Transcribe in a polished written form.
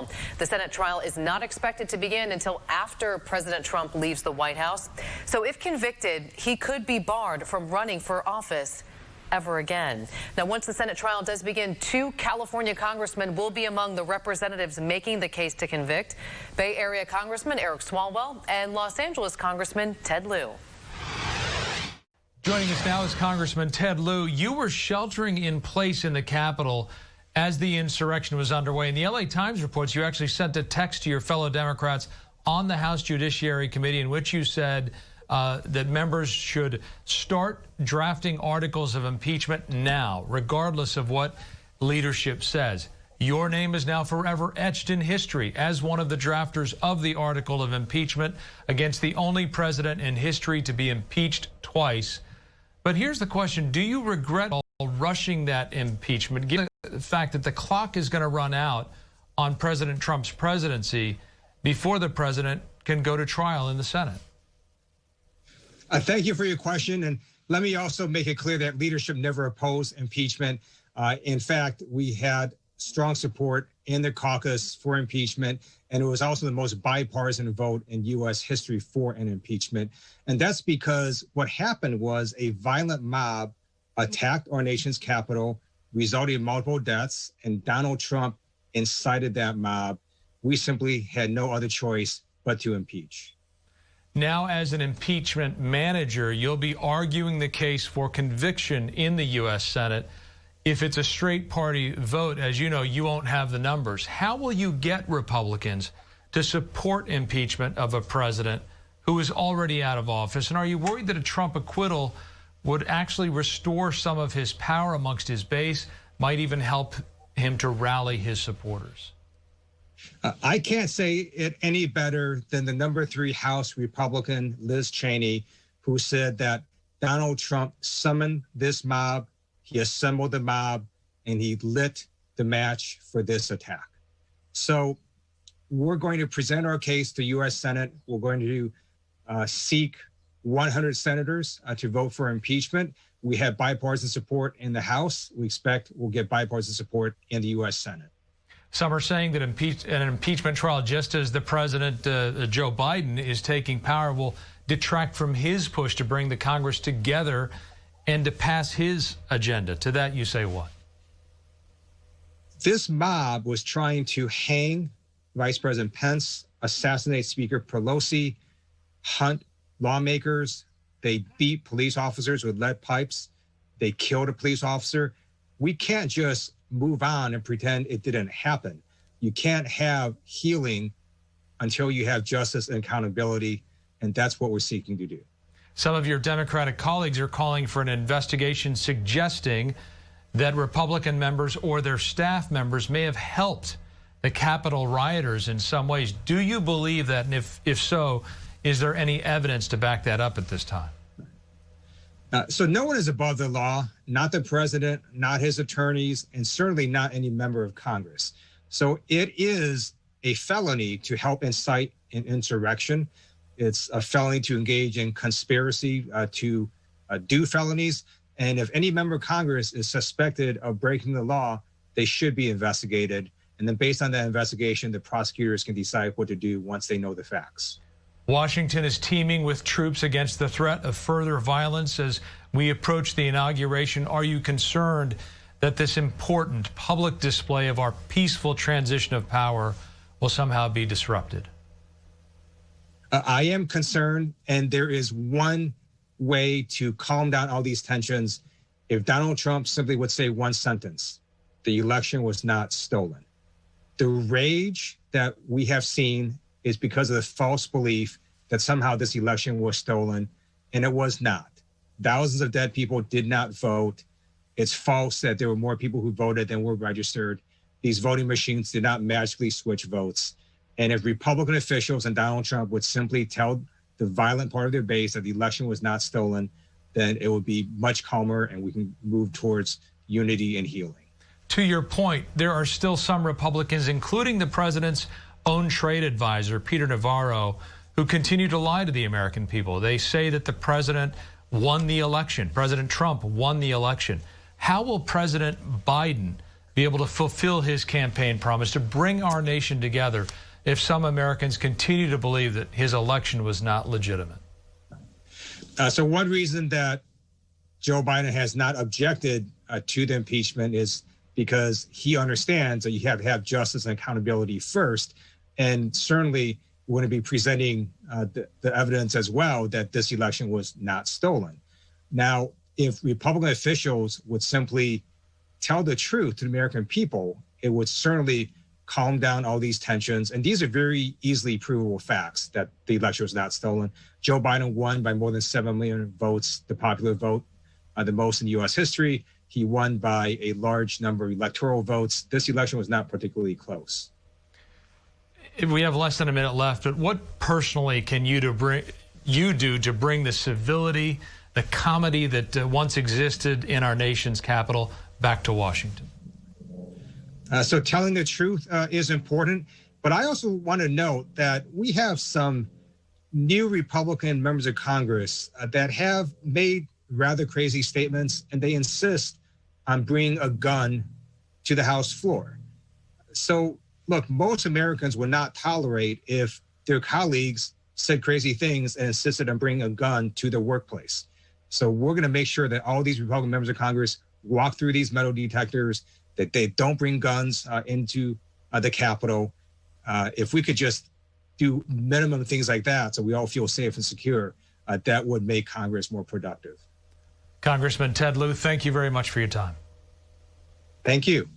trial. The Senate trial is not expected to begin until after President Trump leaves the White House. So if convicted, he could be barred from running for office ever again. Now, once the Senate trial does begin, 2 California congressmen will be among the representatives making the case to convict: Bay Area Congressman Eric Swalwell and Los Angeles Congressman Ted Lieu. Joining us now is Congressman Ted Lieu. You were sheltering in place in the Capitol as the insurrection was underway. And the LA Times reports you actually sent a text to your fellow Democrats on the House Judiciary Committee in which you said that members should start drafting articles of impeachment now, regardless of what leadership says. Your name is now forever etched in history as one of the drafters of the article of impeachment against the only president in history to be impeached twice. But here's the question. Do you regret rushing that impeachment, given the fact that the clock is going to run out on President Trump's presidency before the president can go to trial in the Senate? Thank you for your question. And let me also make it clear that leadership never opposed impeachment. In fact, we had strong support in the caucus for impeachment, and it was also the most bipartisan vote in U.S. history for an impeachment. And that's because what happened was a violent mob attacked our nation's capital, resulting in multiple deaths, and Donald Trump incited that mob. We simply had no other choice but to impeach. Now, as an impeachment manager, you'll be arguing the case for conviction in the U.S. Senate. If it's a straight party vote, as you know, you won't have the numbers. How will you get Republicans to support impeachment of a president who is already out of office? And are you worried that a Trump acquittal would actually restore some of his power amongst his base, might even help him to rally his supporters? I can't say it any better than the number 3 House Republican, Liz Cheney, who said that Donald Trump summoned this mob, he assembled the mob, and he lit the match for this attack. So we're going to present our case to U.S. Senate. We're going to seek 100 senators to vote for impeachment. We have bipartisan support in the House. We expect we'll get bipartisan support in the U.S. Senate. Some are saying that an impeachment trial, just as the president, Joe Biden, is taking power, will detract from his push to bring the Congress together and to pass his agenda. To that, you say what? This mob was trying to hang Vice President Pence, assassinate Speaker Pelosi, hunt lawmakers. They beat police officers with lead pipes. They killed a police officer. We can't just move on and pretend it didn't happen. You can't have healing until you have justice and accountability, and that's what we're seeking to do. Some of your Democratic colleagues are calling for an investigation suggesting that Republican members or their staff members may have helped the Capitol rioters in some ways. Do you believe that? And if so, is there any evidence to back that up at this time? So no one is above the law, not the president, not his attorneys, and certainly not any member of Congress. So it is a felony to help incite an insurrection. It's a felony to engage in conspiracy to do felonies. And if any member of Congress is suspected of breaking the law, they should be investigated. And then based on that investigation, the prosecutors can decide what to do once they know the facts. Washington is teaming with troops against the threat of further violence as we approach the inauguration. Are you concerned that this important public display of our peaceful transition of power will somehow be disrupted? I am concerned, and there is one way to calm down all these tensions. If Donald Trump simply would say one sentence, the election was not stolen. The rage that we have seen is because of the false belief that somehow this election was stolen, and it was not. Thousands of dead people did not vote. It's false that there were more people who voted than were registered. These voting machines did not magically switch votes. And if Republican officials and Donald Trump would simply tell the violent part of their base that the election was not stolen, then it would be much calmer and we can move towards unity and healing. To your point, there are still some Republicans, including the president's own trade advisor, Peter Navarro, who continue to lie to the American people. They say that the president won the election. President Trump won the election. How will President Biden be able to fulfill his campaign promise to bring our nation together if some Americans continue to believe that his election was not legitimate? So one reason that Joe Biden has not objected to the impeachment is because he understands that you have to have justice and accountability first, and certainly want to be presenting the evidence as well that this election was not stolen. Now, if Republican officials would simply tell the truth to the American people, it would certainly calm down all these tensions. And these are very easily provable facts that the election was not stolen. Joe Biden won by more than 7 million votes, the popular vote, the most in U.S. history. He won by a large number of electoral votes. This election was not particularly close. We have less than a minute left, but what personally can you do to bring the civility, the comedy that once existed in our nation's capital back to Washington? So telling the truth is important, but I also want to note that we have some new Republican members of Congress that have made rather crazy statements, and they insist on bringing a gun to the House floor. So, look, most Americans would not tolerate if their colleagues said crazy things and insisted on bringing a gun to their workplace. So we're going to make sure that all these Republican members of Congress walk through these metal detectors, that they don't bring guns into the Capitol. If we could just do minimum things like that so we all feel safe and secure, that would make Congress more productive. Congressman Ted Lieu, thank you very much for your time. Thank you.